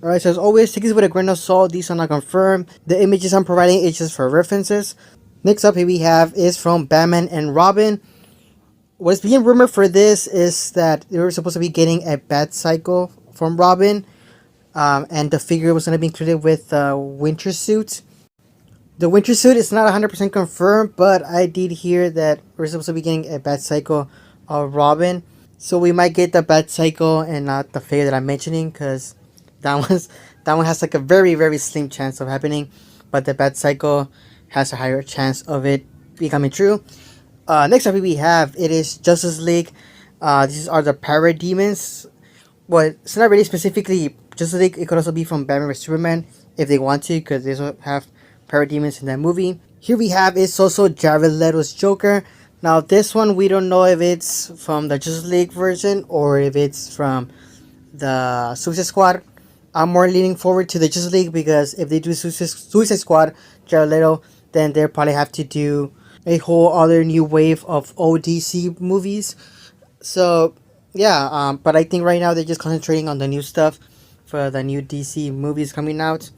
Alright, so as always, take this with a grain of salt. These are not confirmed. The images I'm providing is just for references. Next up here we have is from Batman and Robin. What's being rumored for this is that they were supposed to be getting a bat cycle from Robin, and the figure was going to be included with the winter suit. The winter suit is not 100% confirmed, but I did hear that we're supposed to be getting a bat cycle of Robin. So we might get the bat cycle and not the figure that I'm mentioning, because that one's that one has like a very slim chance of happening, but the bat cycle has a higher chance of it becoming true. Next up we have it is Justice League. These are the parademons. Well, it's not really specifically Justice League. It could also be from Batman vs Superman if they want to, because they also have parademons in that movie. Here we have is also Jared Leto's Joker. Now this one we don't know if it's from the Justice League version or if it's from the Suicide Squad. I'm more leaning forward to the Justice League, because if they do Suicide Squad, Jared Leto, then they'll probably have to do a whole other new wave of ODC movies. So yeah, but I think right now they're just concentrating on the new stuff for the new DC movies coming out.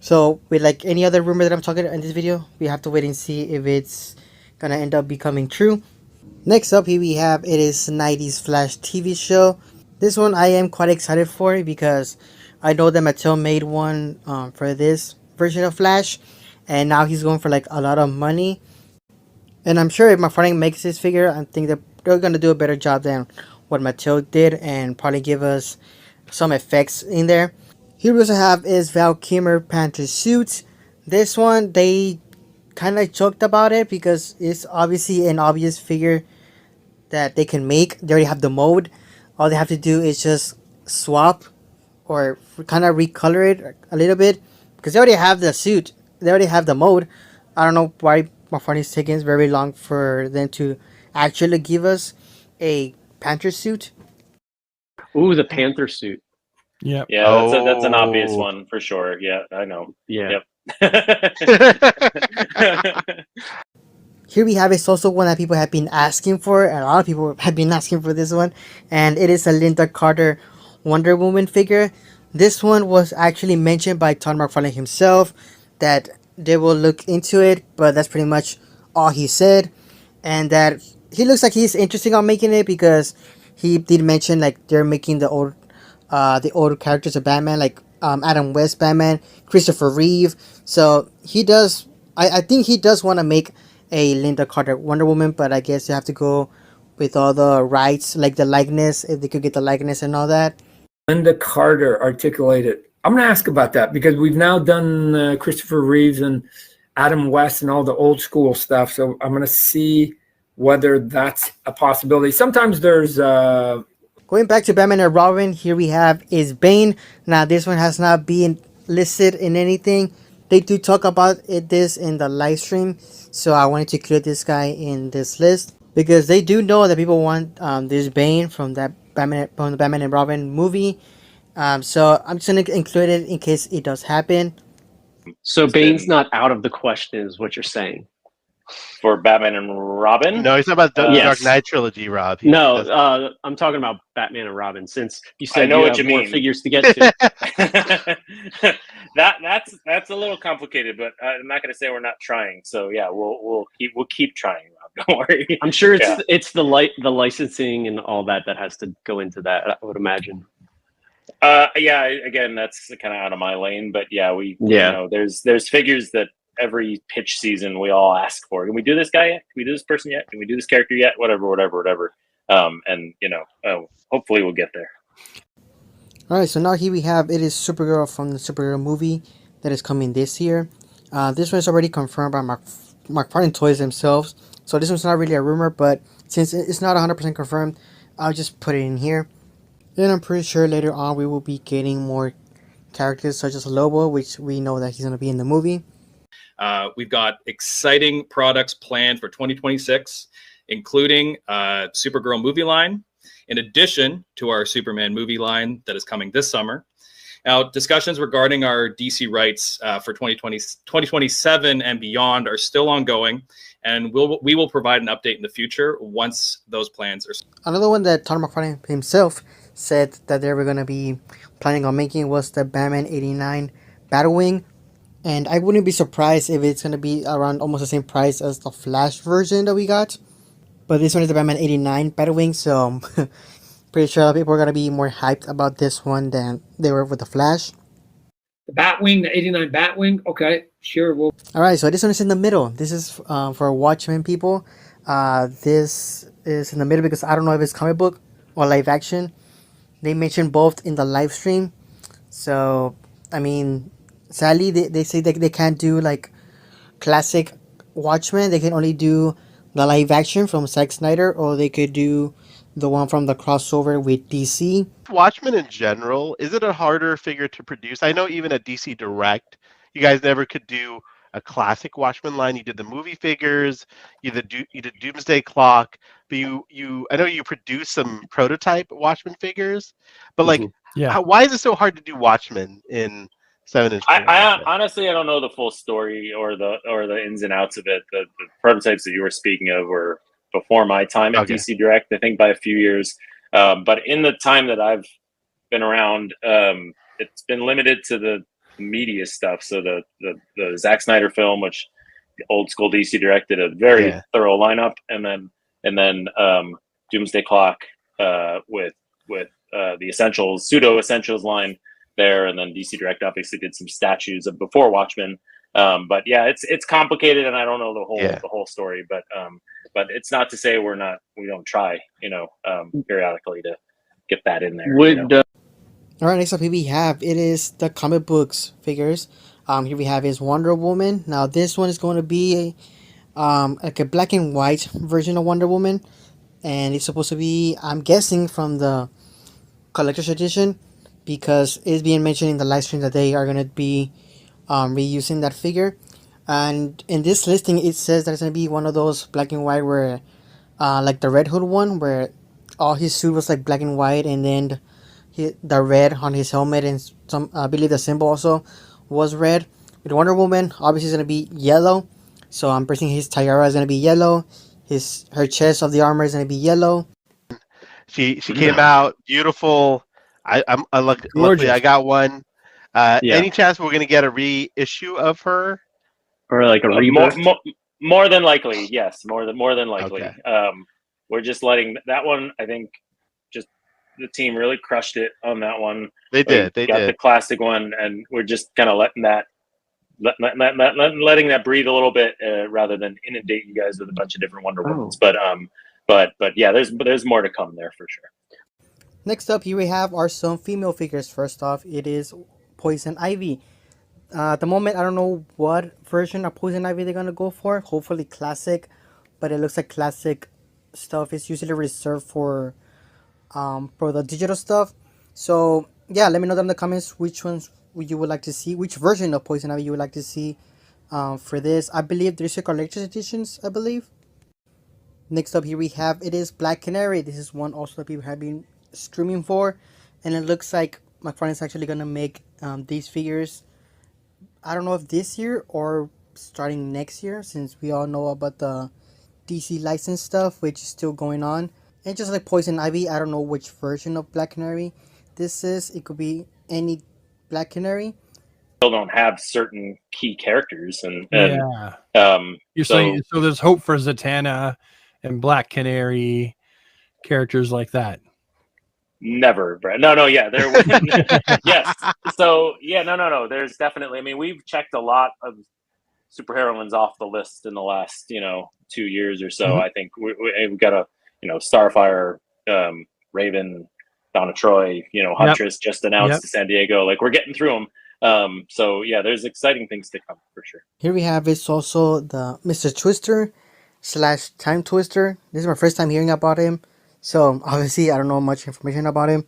So with like any other rumor that I'm talking in this video, we have to wait and see if it's gonna end up becoming true. Next up here we have it is 90s Flash TV show. This one I am quite excited for, because I know that Mattel made one for this version of Flash, and now he's going for like a lot of money. And I'm sure if Mcfarlane makes this figure, I think that they're gonna do a better job than what Mattel did, and probably give us some effects in there. Here we also have is Val Kilmer Panther suit. This one they kind of joked about it, because it's obviously an obvious figure that they can make. They already have the mold. All they have to do is just swap or kind of recolor it a little bit, because they already have the suit. They already have the mold. I don't know why Mcfarlane's taking very long for them to actually give us a Panther suit. Ooh, the Panther suit. Yep. Yeah, that's an obvious one for sure. Yeah, I know. Yeah. Yep. Here we have is also one that people have been asking for, and a lot of people have been asking for this one, and it is a Linda Carter Wonder Woman figure. This one was actually mentioned by Todd McFarlane himself, that they will look into it, but that's pretty much all he said, and that he looks like he's interested on making it, because he did mention like they're making the old characters of Batman, like Adam West Batman, Christopher Reeve. So he does. I think he does want to make a Linda Carter Wonder Woman, but I guess you have to go with all the rights, like the likeness, if they could get the likeness and all that. Linda Carter articulated. I'm going to ask about that, because we've now done Christopher Reeves and Adam West and all the old school stuff. So I'm going to see whether that's a possibility. Sometimes there's Going back to Batman and Robin, here we have is Bane. Now this one has not been listed in anything. They do talk about this in the live stream, so I wanted to include this guy in this list, because they do know that people want this Bane from the Batman and Robin movie. So I'm just gonna include it in case it does happen. So Bane's not out of the question, is what you're saying. For Batman and Robin? No, he's not about the Yes. Dark Knight trilogy, Rob. No, I'm talking about Batman and Robin. Since you said I know you what have you more mean. figures to get to. that's a little complicated, but I'm not going to say we're not trying. So yeah, we'll keep trying, Rob. Don't worry. I'm sure Yeah. it's the licensing and all that has to go into that, I would imagine. Yeah. Again, that's kind of out of my lane, but yeah, Yeah. you know, there's figures that every pitch season we all ask for. Can we do this guy yet? Can we do this person yet? Can we do this character yet? Whatever. And you know, hopefully we'll get there. Alright, so now here we have it is Supergirl from the Supergirl movie that is coming this year. This one is already confirmed by McFarlane Toys themselves, so this one's not really a rumor, but since it's not 100% confirmed, I'll just put it in here. And I'm pretty sure later on we will be getting more characters such as Lobo, which we know that he's going to be in the movie. We've got exciting products planned for 2026, including Supergirl movie line, in addition to our Superman movie line that is coming this summer. Now, discussions regarding our DC rights for 2027 and beyond are still ongoing, and we will provide an update in the future once those plans are. Another one that Todd McFarlane himself said that they were gonna be planning on making was the Batman '89 Batwing, and I wouldn't be surprised if it's gonna be around almost the same price as the Flash version that we got. But this one is the Batman '89 Batwing, so pretty sure a lot of people are gonna be more hyped about this one than they were with the Flash. The Batwing, the '89 Batwing. Okay, sure. Well, All right, so this one is in the middle. This is for Watchmen people. This is in the middle because I don't know if it's comic book or live action. They mentioned both in the live stream. So, I mean, sadly, they say that they can't do like classic Watchmen. They can only do the live action from Zack Snyder, or they could do the one from the crossover with DC. Watchmen in general, is it a harder figure to produce? I know even at DC Direct, you guys never could do a classic Watchmen line. You did the movie figures, you did Doomsday Clock, but I know you produced some prototype Watchmen figures, but like, Yeah. why is it so hard to do Watchmen in 7-inch? I honestly I don't know the full story or the ins and outs of it. The prototypes that you were speaking of were before my time at DC Direct, I think by a few years. But in the time that I've been around, it's been limited to the media stuff. So the Zack Snyder film, which the old school DC Direct did a very thorough lineup, and then Doomsday Clock with the Essentials, pseudo Essentials line there, and then DC Direct obviously did some statues of before Watchmen. But yeah, it's complicated, and I don't know the whole story, but it's not to say we don't try, periodically to get that in there. All right, next up here we have, it is the comic books figures. Here we have is Wonder Woman. Now this one is going to be like a black and white version of Wonder Woman, and it's supposed to be, I'm guessing, from the collector's edition, because it's being mentioned in the live stream that they are going to be reusing that figure. And in this listing, it says that it's going to be one of those black and white where, like the Red Hood one, where all his suit was like black and white, and then the red on his helmet, and some, I believe the symbol also was red. With Wonder Woman, obviously, it's going to be yellow. So I'm guessing his tiara is going to be yellow. Her chest of the armor is going to be yellow. She came out beautiful. Luckily I got one. Any chance we're gonna get a reissue of her, or like a reboot? More than likely, yes. More than likely. Okay. We're just letting that one. I think just the team really crushed it on that one. They did. The classic one, and we're just kind of letting that breathe a little bit, rather than inundate you guys with a bunch of different Wonder Womans. But yeah, there's more to come there for sure. Next up, here we have our some female figures. First off, it is Poison Ivy. At the moment, I don't know what version of Poison Ivy they're gonna go for. Hopefully classic, but it looks like classic stuff is usually reserved for the digital stuff. So yeah, let me know down in the comments which ones you would like to see, which version of Poison Ivy you would like to see for this. I believe there's a collector's editions, I believe. Next up here we have, it is Black Canary. This is one also that people have been streaming for, and it looks like Mcfarlane is actually gonna make these figures, I don't know if this year or starting next year, since we all know about the DC license stuff, which is still going on. And just like Poison Ivy, I don't know which version of Black Canary this is. It could be any Black Canary. Still don't have certain key characters, and you're saying so there's hope for Zatanna and Black Canary, characters like that. Never, Brad. No, yeah, there. Yes. So yeah, no. There's definitely. I mean, we've checked a lot of superheroines off the list in the last 2 years or so. I think we've got a Starfire, Raven, Donna Troy, Huntress just announced to San Diego. Like, we're getting through them. So yeah, there's exciting things to come for sure. Here we have is also the Mr. Twister / Time Twister. This is my first time hearing about him, so obviously I don't know much information about him.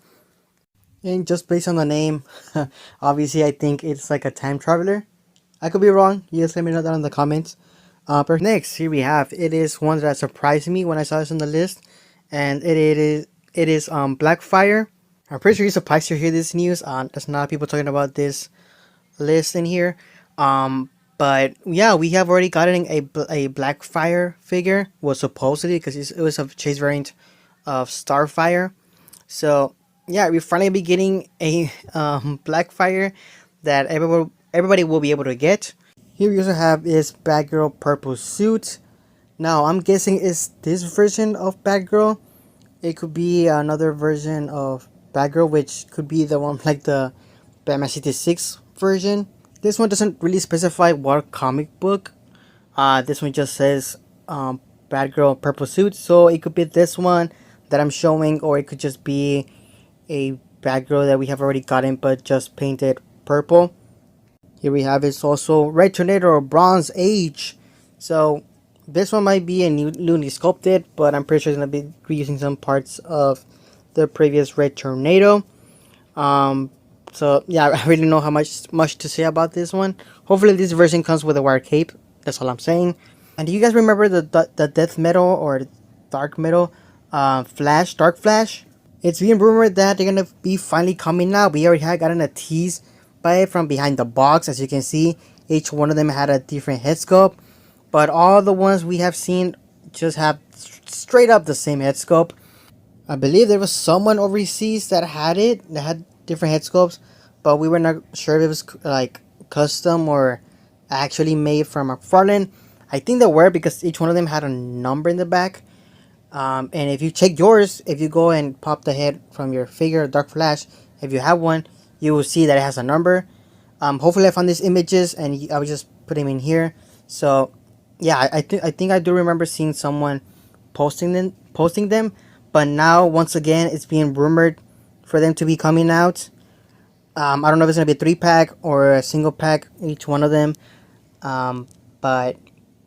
And just based on the name, obviously I think it's like a time traveler. I could be wrong. You just let me know that in the comments. But next, here we have, it is one that surprised me when I saw this on the list, and it is Blackfire. I'm pretty sure you're surprised to hear this news. There's not people talking about this list in here. But yeah, we have already gotten a Blackfire figure. Well, supposedly, because it was a chase variant of Starfire. So yeah, we finally be getting a Blackfire that everybody will be able to get. Here we also have is Batgirl purple suit. Now I'm guessing is this version of Batgirl. It could be another version of Batgirl, which could be the one like the Batman 66 version. This one doesn't really specify what comic book. This one just says Batgirl purple suit, so it could be this one that I'm showing, or it could just be a Batgirl that we have already gotten but just painted purple. Here we have it's also Red Tornado or Bronze Age. So this one might be a newly sculpted, but I'm pretty sure it's gonna be reusing some parts of the previous Red Tornado. So yeah, I really don't know how much to say about this one. Hopefully this version comes with a wire cape. That's all I'm saying. And do you guys remember the death metal or dark metal Flash, Dark Flash? It's being rumored that they're gonna be finally coming out. We already had gotten a tease by it from behind the box. As you can see, each one of them had a different head sculpt, but all the ones we have seen just have straight up the same head sculpt. I believe there was someone overseas that had it, that had different head sculpts, but we were not sure if it was like custom or actually made from Mcfarlane. I think they were because each one of them had a number in the back. And if you check yours, if you go and pop the head from your figure, Dark Flash, if you have one, you will see that it has a number. Hopefully I found these images and I will just put them in here. So yeah, I think I do remember seeing someone posting them, but now once again it's being rumored for them to be coming out. I don't know if it's gonna be a 3-pack or a single pack, each one of them. But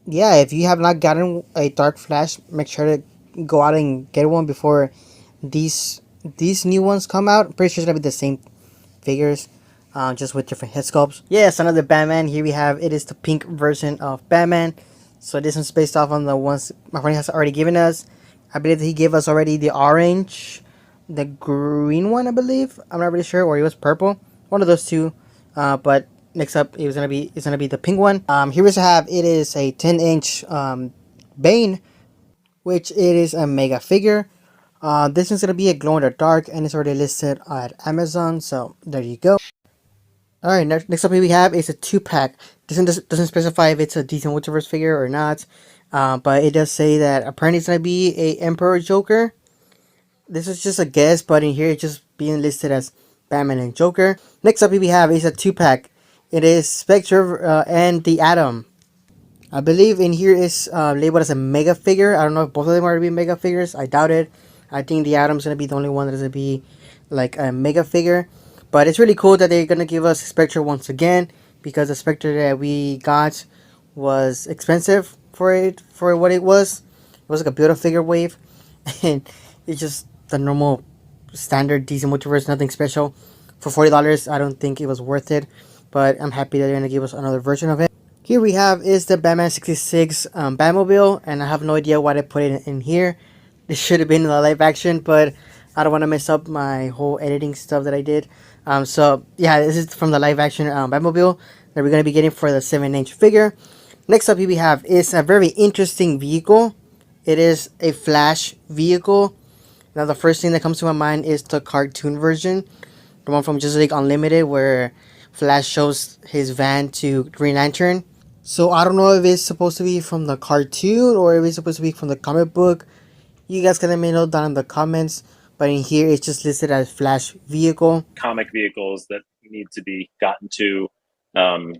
yeah, if you have not gotten a Dark Flash, make sure to go out and get one before these new ones come out. I'm pretty sure it's gonna be the same figures, just with different head sculpts. Yes, another Batman. Here we have it is the pink version of Batman. So this one's based off on the ones my friend has already given us. I believe that he gave us already the orange, the green one, I believe. I'm not really sure, or it was purple. One of those two. But next up, it's gonna be the pink one. Here we have it is a 10-inch Bane, which it is a mega figure. This one's gonna be a glow in the dark, and it's already listed at Amazon. So there you go. All right, next up we have is a 2-pack. This one doesn't specify if it's a DC Multiverse figure or not, but it does say that apparently it's gonna be a Emperor Joker. This is just a guess, but in here it's just being listed as Batman and Joker. Next up we have is a 2-pack. It is Spectre and the Atom. I believe in here is labeled as a mega figure. I don't know if both of them are going to be mega figures. I doubt it. I think the Atom's going to be the only one that is going to be like a mega figure. But it's really cool that they're going to give us Spectre once again, because the Spectre that we got was expensive for what it was. It was like a build-up figure wave. And it's just the normal standard DC Multiverse, nothing special. For $40, I don't think it was worth it. But I'm happy that they're going to give us another version of it. Here we have is the Batman 66 Batmobile, and I have no idea why they put it in here. This should have been in the live action, but I don't want to mess up my whole editing stuff that I did. So yeah, this is from the live action Batmobile that we're going to be getting for the 7-inch figure. Next up we have is a very interesting vehicle. It is a Flash vehicle. Now the first thing that comes to my mind is the cartoon version, the one from Justice League Unlimited, where Flash shows his van to Green Lantern. So I don't know if it's supposed to be from the cartoon or if it's supposed to be from the comic book. You guys can let me know down in the comments. But in here, it's just listed as Flash vehicle. Comic vehicles that need to be gotten to,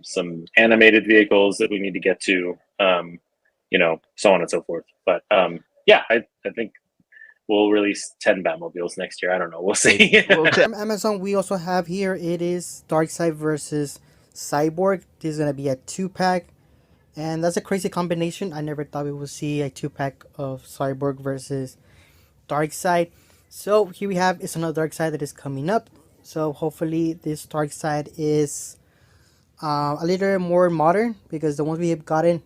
some animated vehicles that we need to get to, so on and so forth. But yeah, I think we'll release 10 Batmobiles next year. I don't know. We'll see. From Amazon, we also have here, it is Darkseid versus Cyborg. This is going to be a 2-pack. And that's a crazy combination. I never thought we would see a 2-pack of Cyborg versus Darkseid. So here we have is another Darkseid that is coming up. So hopefully this Darkseid is a little more modern, because the ones we have gotten,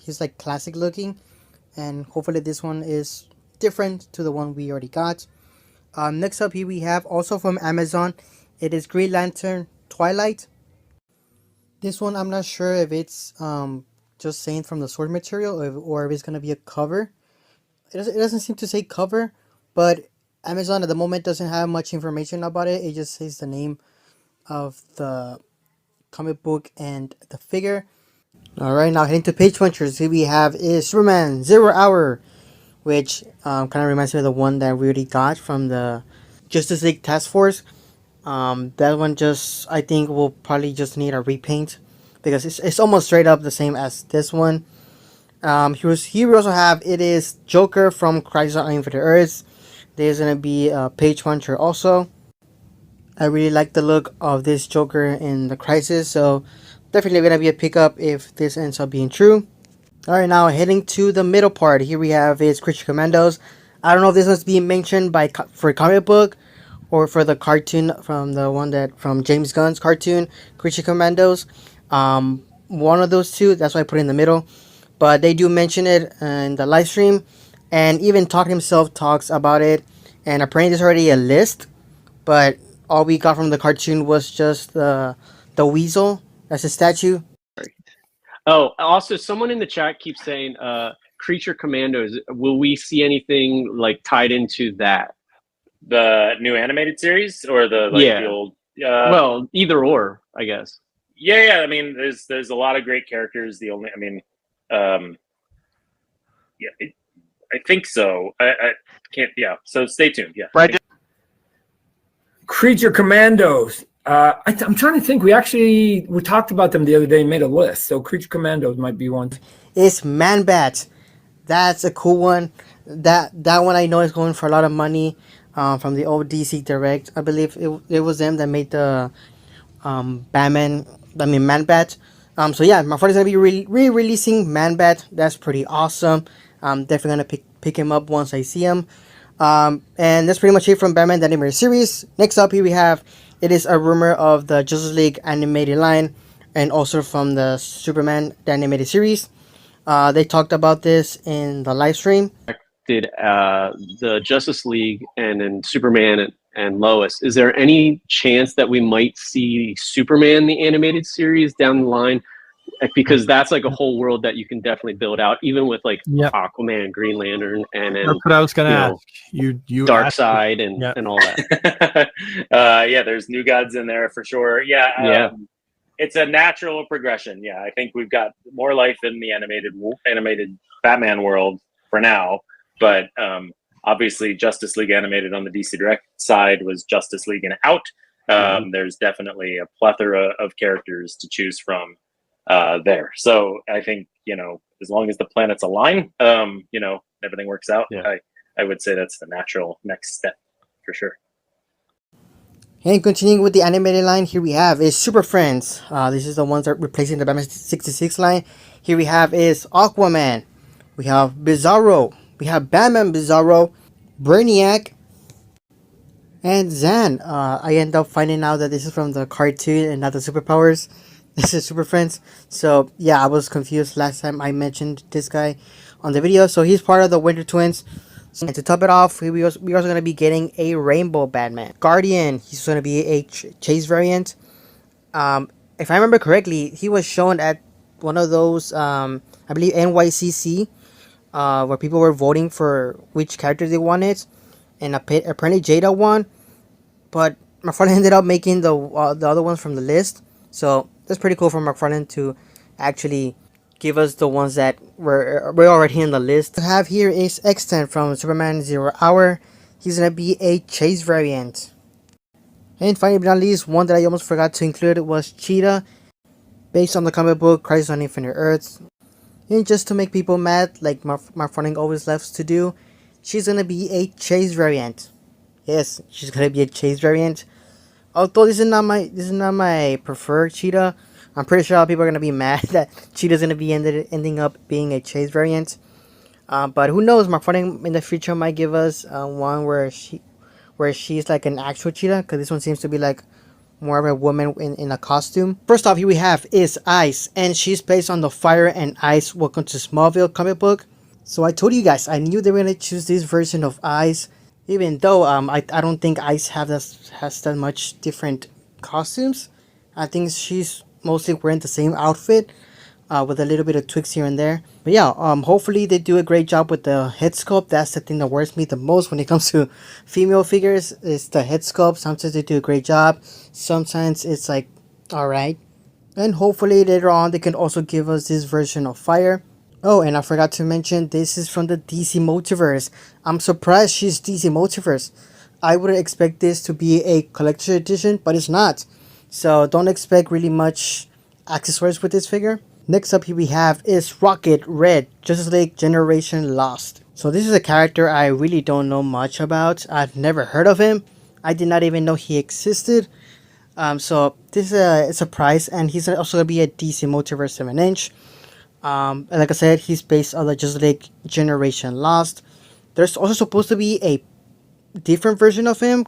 he's like classic looking. And hopefully this one is different to the one we already got. Next up here we have also from Amazon. It is Green Lantern Twilight. This one I'm not sure if it's just saying from the source material, or if it's gonna be a cover. It doesn't seem to say cover, but Amazon at the moment doesn't have much information about it. It just says the name of the comic book and the figure. All right, now heading to page punchers. Here we have is Superman 0 Hour, which kind of reminds me of the one that we already got from the Justice League Task Force. That one just, I think, will probably just need a repaint because it's almost straight up the same as this one. Here we also have, it is Joker from Crisis on Infinite Earths. There's going to be a page puncher also. I really like the look of this Joker in the Crisis, so definitely going to be a pickup if this ends up being true. Alright, now heading to the middle part. Here we have is Creature Commandos. I don't know if this was being mentioned for comic book or for the cartoon from James Gunn's cartoon, Creature Commandos. One of those two, that's why I put it in the middle. But they do mention it in the live stream, and even Talk himself talks about it. And apparently there's already a list, but all we got from the cartoon was just the weasel. That's a statue. Oh, also, someone in the chat keeps saying, Creature Commandos. Will we see anything like tied into that? The new animated series or the old? Well, either or, I guess. Yeah. I mean, there's a lot of great characters. I think so. I can't. Yeah. So stay tuned. Yeah. Right. Creature Commandos. I'm trying to think. We talked about them the other day and made a list. So Creature Commandos might be one. It's Man-Bat. That's a cool one. That one I know is going for a lot of money. From the old DC Direct, I believe it was them that made the Man-Bat. So yeah, my friend is gonna be re-releasing Man-Bat. That's pretty awesome. I'm definitely gonna pick him up once I see him. And that's pretty much it from Batman the Animated Series. Next up, here we have, it is a rumor of the Justice League animated line, and also from the Superman the Animated Series. They talked about this in the live stream. Did the Justice League and then Superman and Lois. Is there any chance that we might see Superman the animated series down the line? Because that's like a whole world that you can definitely build out, even with like Aquaman, Green Lantern, and then that's what I was going to ask. You Darkseid and all that. Yeah, there's New Gods in there for sure. Yeah. It's a natural progression. Yeah, I think we've got more life in the animated Batman world for now. But obviously, Justice League animated on the DC Direct side was Justice League and out. There's definitely a plethora of characters to choose from there. So I think, as long as the planets align, everything works out. Yeah. I would say that's the natural next step for sure. And continuing with the animated line, here we have is Super Friends. This is the ones that are replacing the Batman 66 line. Here we have is Aquaman. We have Bizarro. We have Batman Bizarro, Brainiac, and Zan. I end up finding out that this is from the cartoon and not the superpowers. This is Super Friends. So yeah, I was confused last time I mentioned this guy on the video. So he's part of the Winter Twins. And to top it off, we're also going to be getting a Rainbow Batman. Guardian, he's going to be a Chase variant. If I remember correctly, he was shown at one of those, I believe NYCC, where people were voting for which character they wanted, and apparently Jada won, but McFarlane ended up making the other ones from the list. So that's pretty cool for McFarlane to actually give us the ones that were already in the list. What we have here is X-10 from Superman 0 Hour. He's gonna be a Chase variant. And finally but not least, one that I almost forgot to include was Cheetah, based on the comic book Crisis on Infinite Earths. And just to make people mad, like McFarlane always loves to do, she's gonna be a Chase variant. Yes, she's gonna be a Chase variant. Although this is not my preferred Cheetah, I'm pretty sure a lot of people are gonna be mad that Cheetah's gonna be ending up being a Chase variant. But who knows? McFarlane in the future might give us one where she's like an actual Cheetah, because this one seems to be like more of a woman in a costume. First off, here we have is Ice, and she's based on the Fire and Ice Welcome to Smallville comic book. So I told you guys, I knew they were gonna choose this version of Ice, even though I don't think Ice has that much different costumes. I think she's mostly wearing the same outfit. with a little bit of tweaks here and there. But yeah, hopefully they do a great job with the head sculpt. That's the thing that worries me the most when it comes to female figures, is the head sculpt. Sometimes they do a great job, sometimes it's like, alright. And hopefully later on they can also give us this version of Fire. Oh, and I forgot to mention, this is from the DC Multiverse. I'm surprised she's DC Multiverse. I would expect this to be a collector's edition, but it's not. So don't expect really much accessories with this figure. Next up here we have is Rocket Red, Justice League Generation Lost. So this is a character I really don't know much about. I've never heard of him. I did not even know he existed. So this is a surprise, and he's also going to be a DC Multiverse 7-inch. And like I said, he's based on the Justice League Generation Lost. There's also supposed to be a different version of him,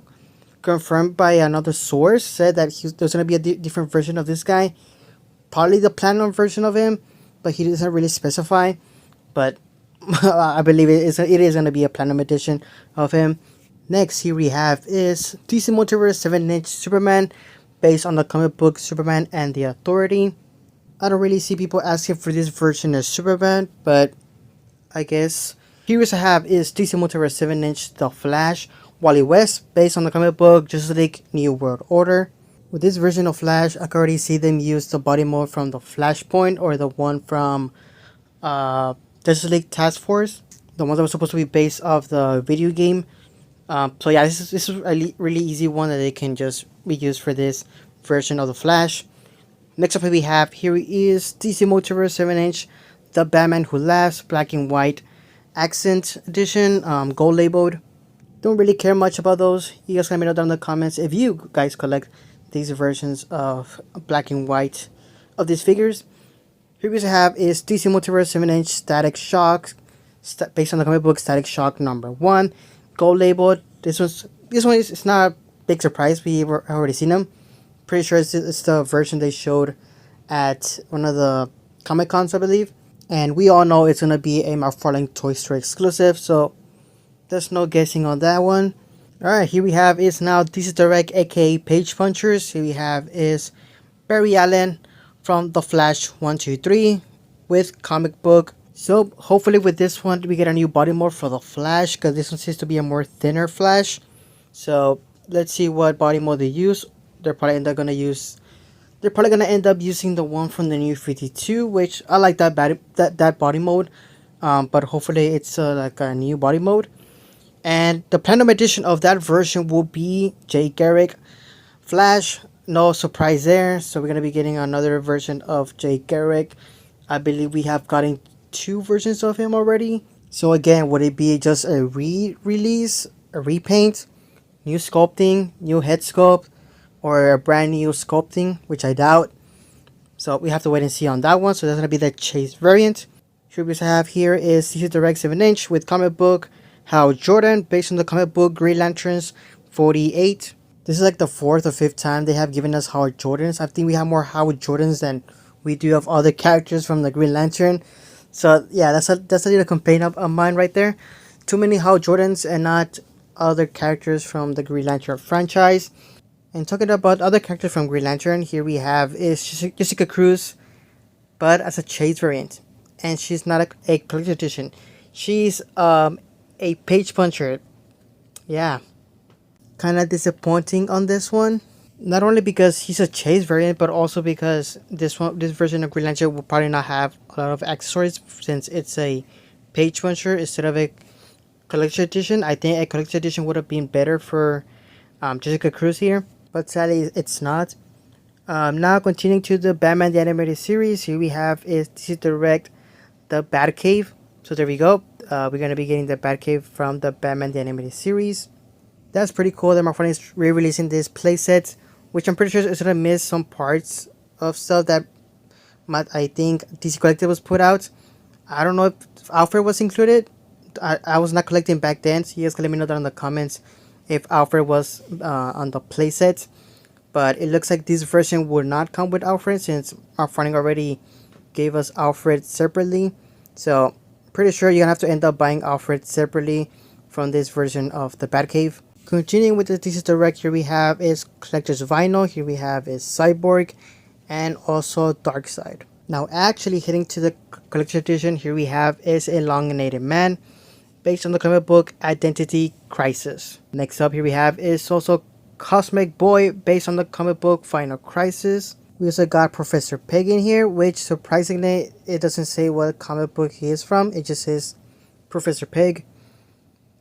confirmed by another source, said that there's going to be a different version of this guy. Probably the Platinum version of him, but he doesn't really specify. But I believe it is going to be a Platinum edition of him. Next, here we have is DC Multiverse 7-inch Superman, based on the comic book Superman and the Authority. I don't really see people asking for this version of Superman, but I guess. Here we have is DC Multiverse 7-inch The Flash, Wally West, based on the comic book Justice League New World Order. With this version of Flash, I can already see them use the body mode from the Flashpoint, or the one from Justice League Task Force, the one that was supposed to be based off the video game. So yeah, this is a really easy one that they can just reuse for this version of the Flash. Next up we have, here is DC Multiverse 7-inch The Batman Who Laughs, black and white accent edition, gold labeled. Don't really care much about those. You guys can let me know down in the comments if you guys collect these versions of black and white of these figures. Here we have is DC Multiverse 7-inch Static Shock, based on the comic book Static Shock #1, gold labeled. This one is, it's not a big surprise. We've already seen them. Pretty sure it's the version they showed at one of the Comic Cons, I believe. And we all know it's gonna be a Mcfarlane Toy Store exclusive, so there's no guessing on that one. Alright, here we have is now DC Direct, aka Page Punchers. Here we have is Barry Allen from The Flash 123 with comic book. So hopefully with this one we get a new body mode for the Flash, because this one seems to be a more thinner Flash. So let's see what body mode they use. They're probably gonna end up using the one from the New 52, which I like that body mode. But hopefully it's like a new body mode. And the Platinum edition of that version will be Jay Garrick Flash. No surprise there. So we're gonna be getting another version of Jay Garrick. I believe we have gotten 2 versions of him already. So again, would it be just a re-release, a repaint, new sculpting, new head sculpt, or a brand new sculpting, which I doubt. So we have to wait and see on that one. So that's going to be the Chase variant. Here we have here is DC Direct 7-inch with comic book Hal Jordan, based on the comic book Green Lanterns 48. This is like the 4th or 5th time they have given us Hal Jordans. I think we have more Hal Jordans than we do of other characters from the Green Lantern. So yeah, that's a little complaint of mine right there. Too many Hal Jordans and not other characters from the Green Lantern franchise. And talking about other characters from Green Lantern, here we have is Jessica Cruz, but as a Chase variant. And she's not a collector's edition. She's a page puncher. Yeah. Kind of disappointing on this one. Not only because he's a Chase variant, but also because this version of Green Lantern will probably not have a lot of accessories, since it's a page puncher instead of a collector's edition. I think a collector's edition would have been better for Jessica Cruz here, but sadly it's not. Now continuing to the Batman the Animated Series, here we have is DC Direct the Batcave. So there we go. We're going to be getting the Batcave from the Batman the Animated Series. That's pretty cool that Mcfarlane is re-releasing this playset, which I'm pretty sure is going to miss some parts of stuff that I think DC Collective was put out. I don't know if Alfred was included. I was not collecting back then, so you guys can let me know that in the comments if Alfred was on the playset. But it looks like this version would not come with Alfred, since Mcfarlane already gave us Alfred separately. So pretty sure you're gonna have to end up buying Alfred separately from this version of the Batcave. Continuing with the DC Direct, here we have is Collector's Vinyl. Here we have is Cyborg and also Darkseid. Now actually hitting to the collection edition, here we have is Elongated Man, based on the comic book Identity Crisis. Next up here we have is also Cosmic Boy, based on the comic book Final Crisis. We also got Professor Pig in here, which surprisingly it doesn't say what comic book he is from, it just says Professor Pig.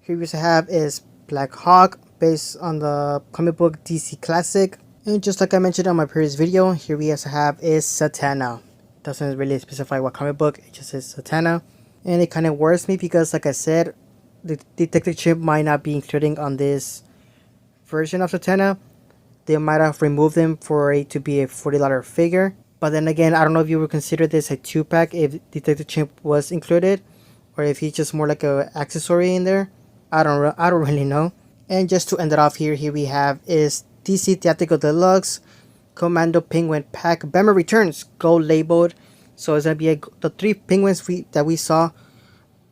Here we also have is Black Hawk, based on the comic book DC Classic. And just like I mentioned on my previous video, here we also have is Satana. Doesn't really specify what comic book, it just says Satana. And it kind of worries me because, like I said, the Detective Chimp might not be including on this version of Satana. They might have removed him for it to be a $40 figure. But then again, I don't know if you would consider this a 2-pack if Detective Chimp was included, or if he's just more like a accessory in there. I don't really know. And just to end it off here we have is DC Theatrical Deluxe Commando Penguin Pack Bama Returns Gold labeled. So it's gonna be the 3 penguins that we saw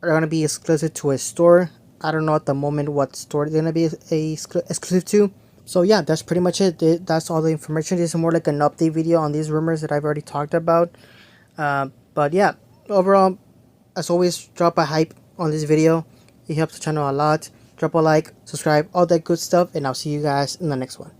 are gonna be exclusive to a store. I don't know at the moment what store they're gonna be exclusive to. So yeah, that's pretty much it. That's all the information. This is more like an update video on these rumors that I've already talked about. But yeah, overall, as always, drop a hype on this video. It helps the channel a lot. Drop a like, subscribe, all that good stuff, and I'll see you guys in the next one.